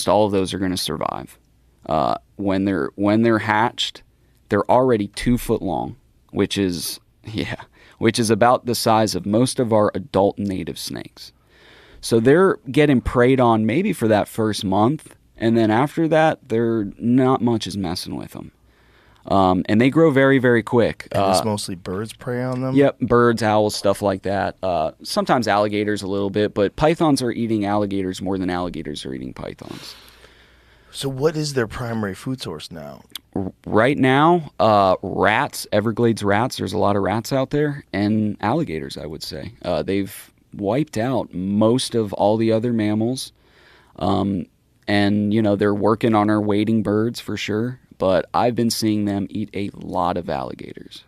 all of those are going to survive. When they're hatched, they're already 2 foot long, which is about the size of most of our adult native snakes. So they're getting preyed on maybe for that first month, and then after that, they're not much is messing with them. And they grow very, very quick. And it's mostly birds prey on them? Yep, birds, owls, stuff like that. Sometimes alligators a little bit, but pythons are eating alligators more than alligators are eating pythons. So what is their primary food source now? Right now, rats, Everglades rats, there's a lot of rats out there, and alligators, I would say. They've wiped out most of all the other mammals. And, they're working on our wading birds for sure. But I've been seeing them eat a lot of alligators.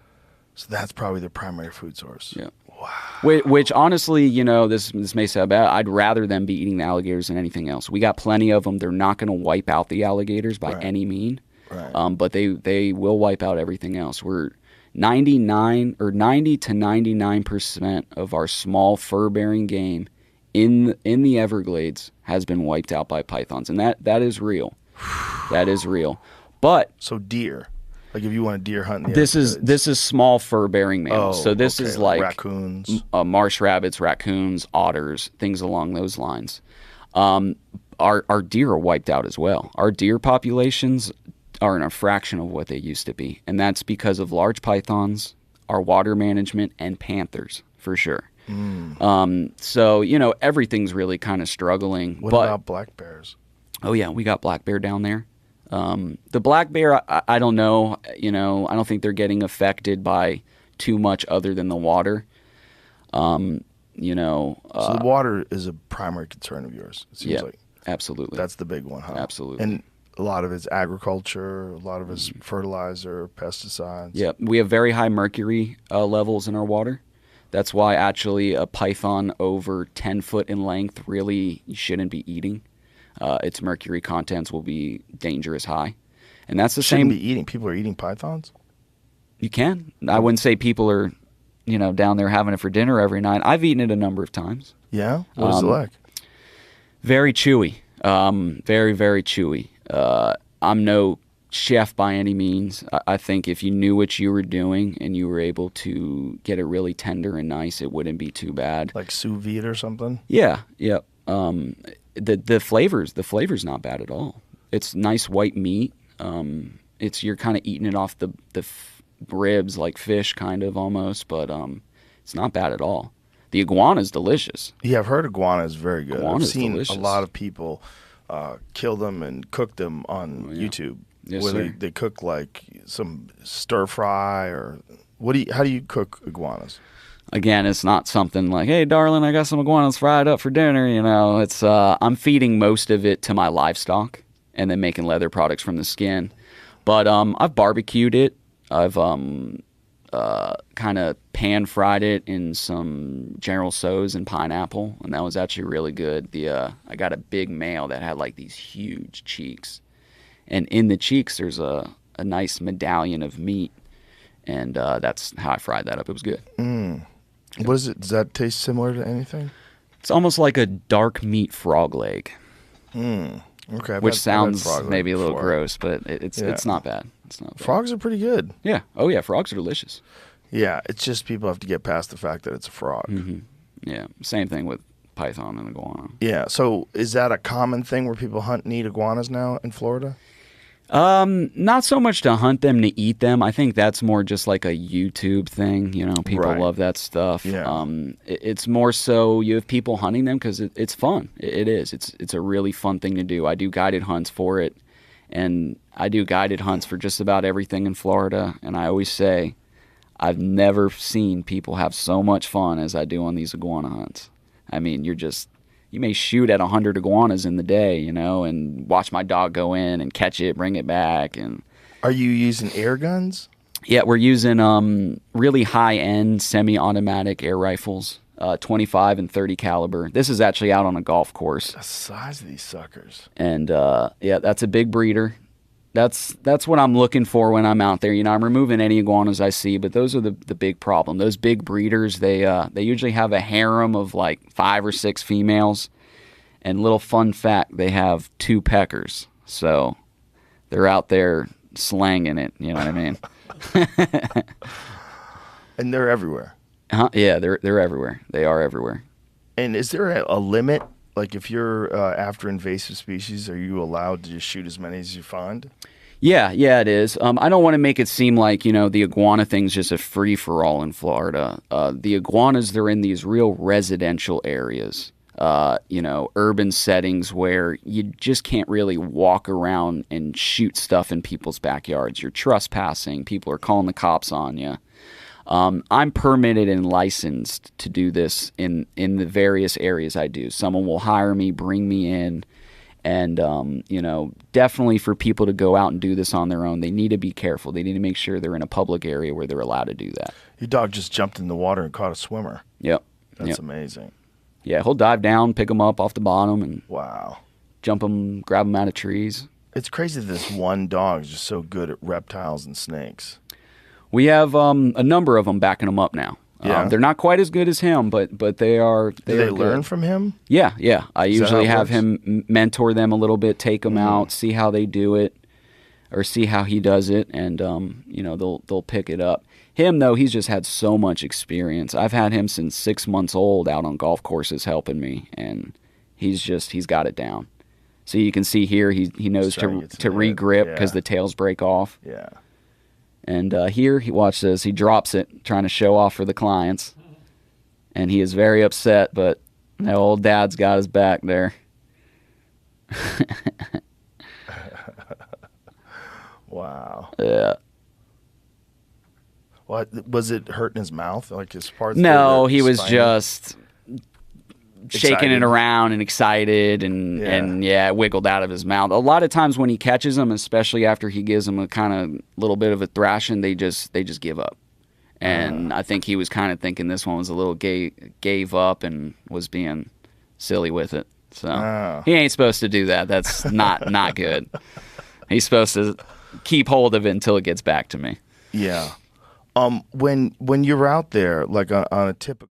So that's probably their primary food source. Yeah. Wow. Which honestly, this may sound bad. I'd rather them be eating the alligators than anything else. We got plenty of them. They're not going to wipe out the alligators by any mean. Right. But they will wipe out everything else. We're 90 to 99% of our small fur-bearing game in the Everglades has been wiped out by pythons, and that is real. That is real. But so deer, like if you want a deer hunt, this is small fur-bearing mammals. So this is like raccoons, marsh rabbits, raccoons, otters, things along those lines. Our deer are wiped out as well. Our deer populations are in a fraction of what they used to be, and that's because of large pythons, our water management, and panthers for sure. So everything's really kind of struggling. What about black bears? Oh yeah, we got black bear down there. The black bear, I don't know. I don't think they're getting affected by too much other than the water. So the water is a primary concern of yours. It seems like absolutely. That's the big one, huh? Absolutely. And a lot of it's agriculture, a lot of it's fertilizer, pesticides. Yeah, we have very high mercury levels in our water. That's why actually a python over 10 foot in length really you shouldn't be eating. Its mercury contents will be dangerous high. And that's the Shouldn't same. be eating. People are eating pythons? You can. I wouldn't say people are, down there having it for dinner every night. I've eaten it a number of times. Yeah? What is it like? Very chewy. Very, very chewy. I'm no chef by any means. I think if you knew what you were doing and you were able to get it really tender and nice, it wouldn't be too bad. Like sous vide or something? Yeah. The flavor's not bad at all. It's nice white meat. You're kind of eating it off the ribs like fish kind of almost, but it's not bad at all. The iguana's delicious. Yeah, I've heard iguana is very good. I've seen delicious. A lot of people kill them and cook them on YouTube. Yes, where sir. they cook like some stir fry or how do you cook iguanas? Again, it's not something like, hey, darling, I got some iguanas fried up for dinner. It's I'm feeding most of it to my livestock and then making leather products from the skin. But I've barbecued it. I've kind of pan-fried it in some General Tso's and pineapple, and that was actually really good. I got a big male that had like these huge cheeks. And in the cheeks, there's a nice medallion of meat, and that's how I fried that up. It was good. What is it? Does that taste similar to anything? It's almost like a dark meat frog leg. Okay. Which sounds frog leg maybe a little before. gross, but it's not bad. It's not bad. Frogs are pretty good. Yeah. Oh yeah, frogs are delicious. Yeah, it's just people have to get past the fact that it's a frog. Mm-hmm. Yeah. Same thing with python and iguana. Yeah. So is that a common thing where people hunt and eat iguanas now in Florida? Not so much to hunt them, to eat them. I think that's more just like a YouTube thing. People Right. love that stuff. Yeah. It's more so you have people hunting them because it's fun. It is. It's a really fun thing to do. I do guided hunts for it, and I do guided hunts for just about everything in Florida. And I always say, I've never seen people have so much fun as I do on these iguana hunts. I mean, you may shoot at 100 iguanas in the day, and watch my dog go in and catch it, bring it back. And Are you using air guns? yeah, we're using really high-end semi-automatic air rifles, 25 and 30 caliber. This is actually out on a golf course. The size of these suckers. And that's a big breeder. That's what I'm looking for when I'm out there. I'm removing any iguanas I see, but those are the big problem. Those big breeders, they usually have a harem of like 5 or 6 females, And little fun fact, they have 2 peckers. So they're out there slanging it, you know what I mean? And they're everywhere. Yeah, they're everywhere. They are everywhere. And is there a limit? Like if you're after invasive species, are you allowed to just shoot as many as you find? Yeah, it is. I don't want to make it seem like, the iguana thing's just a free-for-all in Florida. The iguanas, they're in these real residential areas, urban settings where you just can't really walk around and shoot stuff in people's backyards. You're trespassing. People are calling the cops on you. I'm permitted and licensed to do this in the various areas I do. Someone will hire me, bring me in. And, definitely for people to go out and do this on their own, they need to be careful. They need to make sure they're in a public area where they're allowed to do that. Your dog just jumped in the water and caught a swimmer. Yep. That's amazing. Yeah, he'll dive down, pick them up off the bottom, and Wow. jump them, grab them out of trees. It's crazy that this one dog is just so good at reptiles and snakes. We have a number of them backing them up now. Yeah. They're not quite as good as him, but they are. Do they are learn good. from him? Yeah. I Is that usually how it have works? him mentor them a little bit, take them out, see how they do it, or see how he does it, and they'll pick it up. Him though, he's just had so much experience. I've had him since 6 months old out on golf courses helping me, and he's got it down. So you can see here he knows trying to to get to the head. re-grip Yeah. because the tails break off. Yeah. And here, watch this. He drops it, trying to show off for the clients. And he is very upset, but that old dad's got his back there. Wow. Yeah. What was it hurting his mouth? Like his parts? No, were he was spiny? just shaking Excited. it around and excited, and it wiggled out of his mouth. A lot of times when he catches them, especially after he gives them a kind of little bit of a thrashing, they just give up. And I think he was kind of thinking this one was a little gave up and was being silly with it. So he ain't supposed to do that. That's not good. He's supposed to keep hold of it until it gets back to me. Yeah. When you're out there, like on a typical